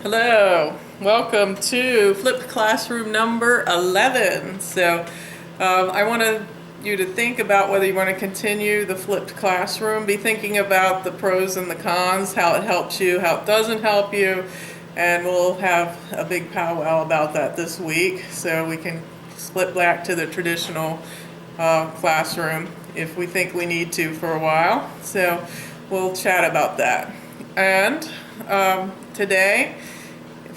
Hello, welcome to flipped classroom number 11. I want you to think about whether you want to continue the flipped classroom. Be thinking about the pros and the cons, how it helps you, how it doesn't help you, and we'll have a big powwow about that this week so we can slip back to the traditional classroom if we think we need to for a while. So we'll chat about that. And today,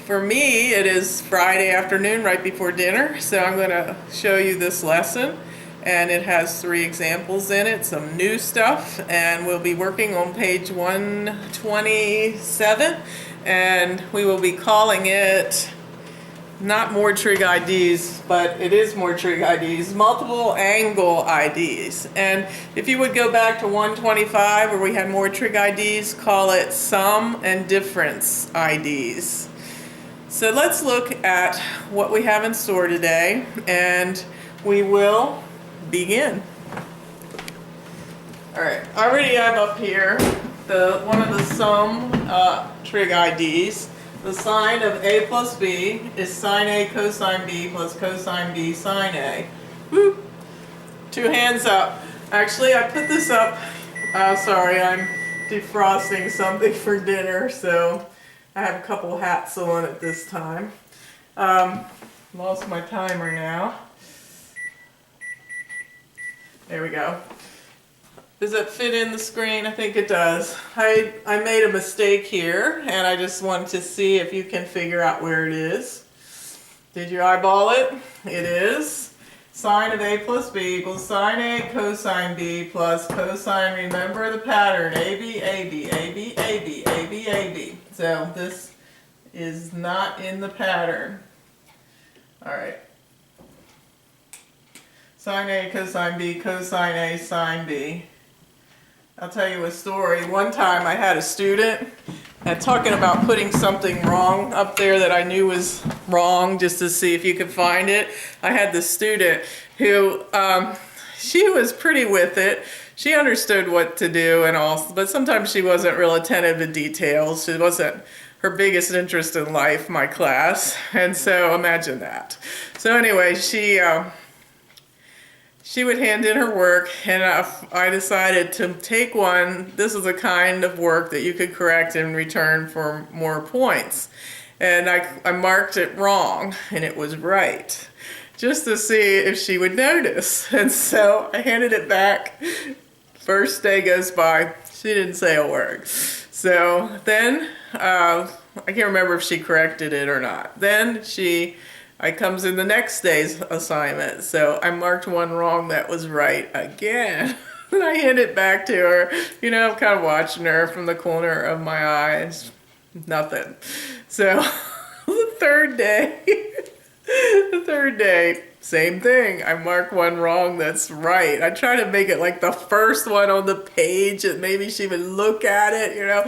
for me, it is Friday afternoon right before dinner, so I'm going to show you this lesson, and it has 3 examples in it, some new stuff, and we'll be working on page 127, and we will be calling it not more trig IDs, but it is more trig IDs, multiple angle IDs. And if you would go back to 125 where we had more trig IDs, call it sum and difference IDs. So let's look at what we have in store today, and we will begin. All right, I already have up here one of the sum trig IDs. The sign of A plus B is sine A cosine B plus cosine B sine A. Woo! 2 hands up. Actually, I put this up. Sorry, I'm defrosting something for dinner, so I have a couple hats on at this time. Lost my timer now. There we go. Does it fit in the screen? I think it does. I made a mistake here, and I just wanted to see if you can figure out where it is. Did you eyeball it? It is sine of A plus B equals sine A cosine B plus cosine, remember the pattern, AB, AB, AB, AB, AB, AB. So this is not in the pattern. All right. Sine A cosine B cosine A sine B. I'll tell you a story. One time I had a student talking about putting something wrong up there that I knew was wrong, just to see if you could find it. I had this student who, she was pretty with it. She understood what to do and all, but sometimes she wasn't real attentive to details. It wasn't her biggest interest in life, my class, and so imagine that. So anyway, she would hand in her work, and I decided to take one. This is a kind of work that you could correct in return for more points. And I marked it wrong, and it was right, just to see if she would notice. And so I handed it back. First day goes by, she didn't say a word. So then, I can't remember if she corrected it or not. Then I comes in the next day's assignment, so I marked one wrong that was right again. And I hand it back to her. You know, I'm kind of watching her from the corner of my eyes. Nothing. So the third day, same thing. I mark one wrong that's right. I try to make it like the first one on the page, and maybe she would look at it, you know.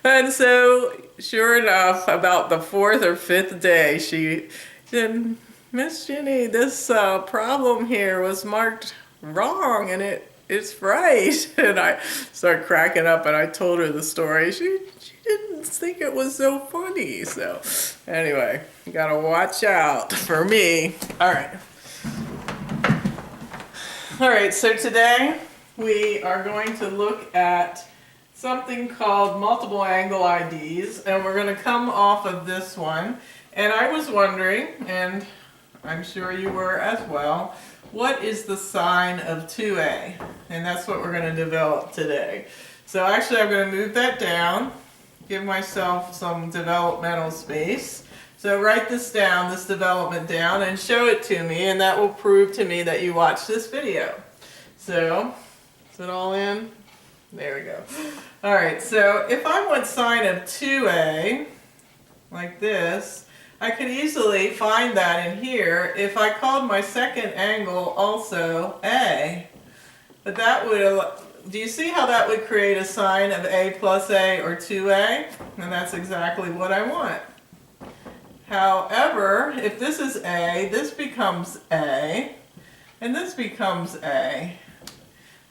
And so, sure enough, about the 4th or 5th day, she said, "Miss Jenny, this problem here was marked wrong, and it's right." And I started cracking up, and I told her the story. She didn't think it was so funny. So anyway, you gotta watch out for me. All right, so today we are going to look at something called multiple angle IDs, and we're going to come off of this one. And I was wondering, and I'm sure you were as well, what is the sine of 2A? And that's what we're going to develop today. So actually I'm going to move that down, give myself some developmental space. So write this down, this development down, and show it to me, and that will prove to me that you watched this video. So, is it all in? There we go. All right, so if I want sine of 2A, like this, I could easily find that in here if I called my second angle also A. But that would, do you see how that would create a sine of A plus A or 2A? And that's exactly what I want. However, if this is A, this becomes A, and this becomes A.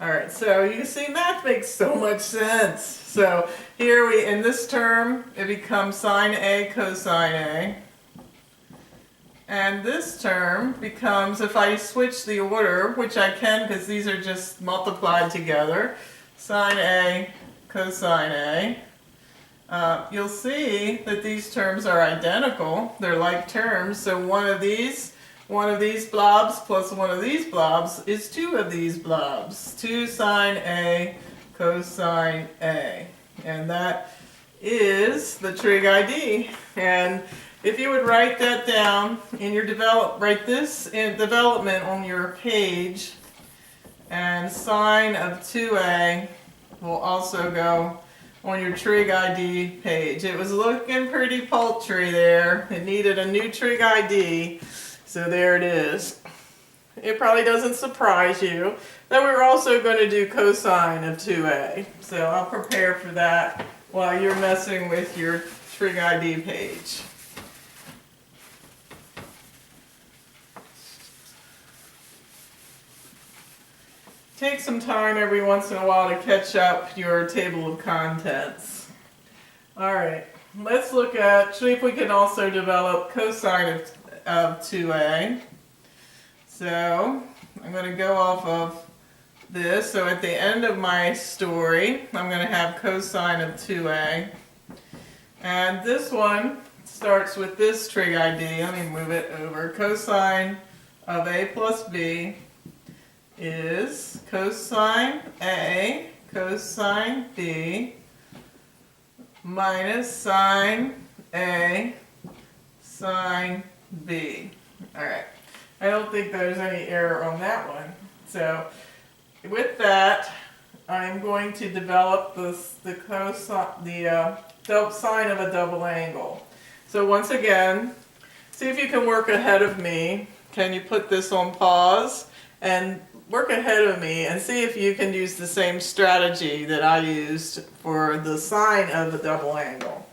All right, so you see math makes so much sense. So here in this term, it becomes sine A cosine A. And this term becomes, if I switch the order, which I can because these are just multiplied together, sine A cosine A. You'll see that these terms are identical. They're like terms, so one of these blobs plus one of these blobs is two of these blobs. 2 sine A cosine A. And that is the trig ID. And if you would write that down in your write this in development on your page, and sine of 2A will also go on your trig ID page. It was looking pretty paltry there. It needed a new trig ID, so there it is. It probably doesn't surprise you that we're also going to do cosine of 2A. So I'll prepare for that while you're messing with your trig ID page. Take some time every once in a while to catch up your table of contents. Alright, let's look at, see if we can also develop cosine of 2A. So, I'm going to go off of this. So at the end of my story, I'm going to have cosine of 2A. And this one starts with this trig ID. Let me move it over. Cosine of A plus B is cosine A cosine B minus sine A sine B. Alright, I don't think there's any error on that one. So with that, I'm going to develop the sine of a double angle. So once again, see if you can work ahead of me. Can you put this on pause and work ahead of me and see if you can use the same strategy that I used for the sine of a double angle.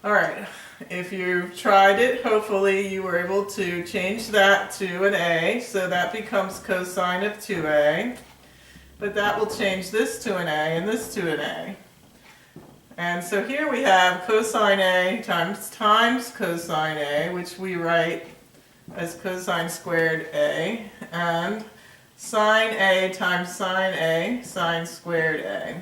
Alright, if you tried it, hopefully you were able to change that to an A, so that becomes cosine of 2A. But that will change this to an A and this to an A. And so here we have cosine A times cosine A, which we write as cosine squared A, and sine A times sine A, sine squared A.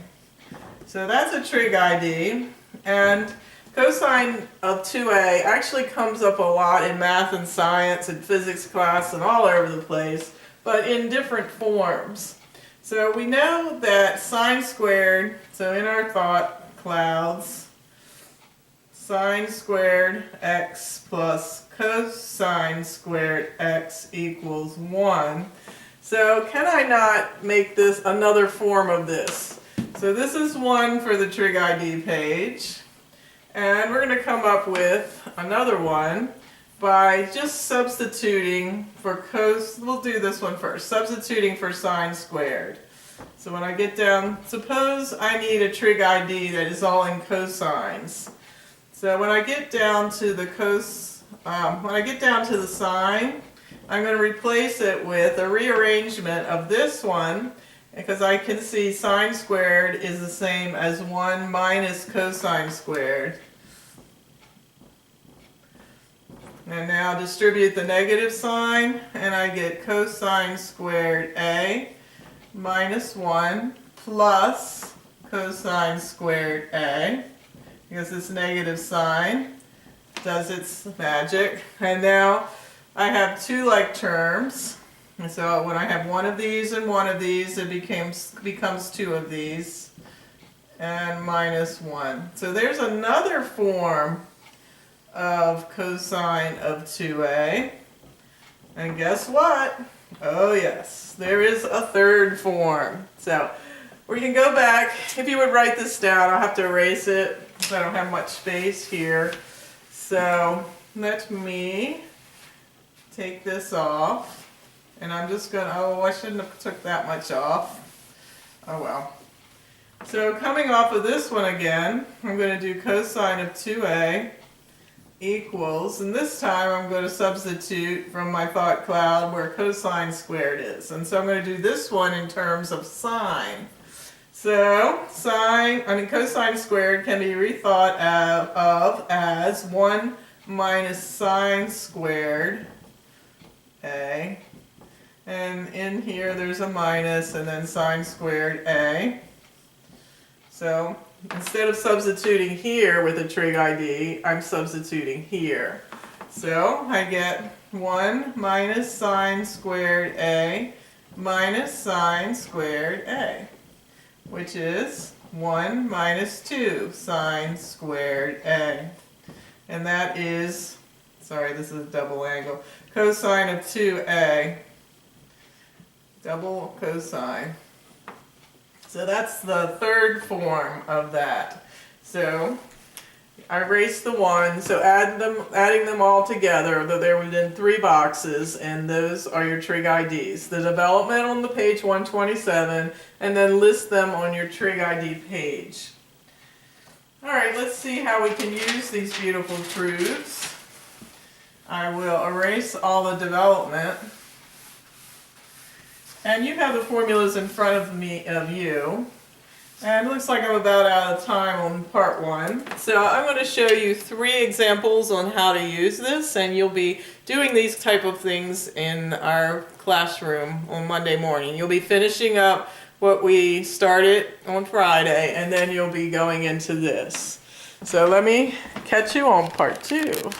So that's a trig ID, and cosine of 2A actually comes up a lot in math and science and physics class and all over the place, but in different forms. So we know that sine squared, so in our thought clouds, sine squared x plus cosine squared x equals 1. So can I not make this another form of this? So this is one for the trig ID page. And we're going to come up with another one by just substituting for we'll do this one first, substituting for sine squared. So when I get down, suppose I need a trig ID that is all in cosines. So when I get down to the sine, I'm going to replace it with a rearrangement of this one, because I can see sine squared is the same as 1 minus cosine squared. And now distribute the negative sign, and I get cosine squared A minus 1 plus cosine squared A, because this negative sign does its magic. And now I have two like terms. And so when I have one of these and one of these, it becomes two of these, and minus 1. So there's another form of cosine of 2A. And guess what? Oh yes, there is a third form. So we can go back. If you would write this down, I'll have to erase it because I don't have much space here. So let me take this off. And I'm just going to, oh, I shouldn't have took that much off. Oh well. So coming off of this one again, I'm going to do cosine of 2A equals, and this time I'm going to substitute from my thought cloud where cosine squared is. And so I'm going to do this one in terms of sine. So cosine squared can be rethought of as 1 minus sine squared A. And in here there's a minus and then sine squared A. So instead of substituting here with a trig ID, I'm substituting here. So I get 1 minus sine squared A minus sine squared A, which is 1 minus 2 sine squared A. And that is, sorry, this is a double angle, cosine of 2A, double cosine. So that's the third form of that. So I erased the 1, so adding them all together, though they're within 3 boxes, and those are your trig IDs. The development on the page 127, and then list them on your trig ID page. Alright, let's see how we can use these beautiful truths. I will erase all the development. And you have the formulas in front of you. And it looks like I'm about out of time on part 1. So I'm going to show you 3 examples on how to use this, and you'll be doing these type of things in our classroom on Monday morning. You'll be finishing up what we started on Friday, and then you'll be going into this. So let me catch you on part 2.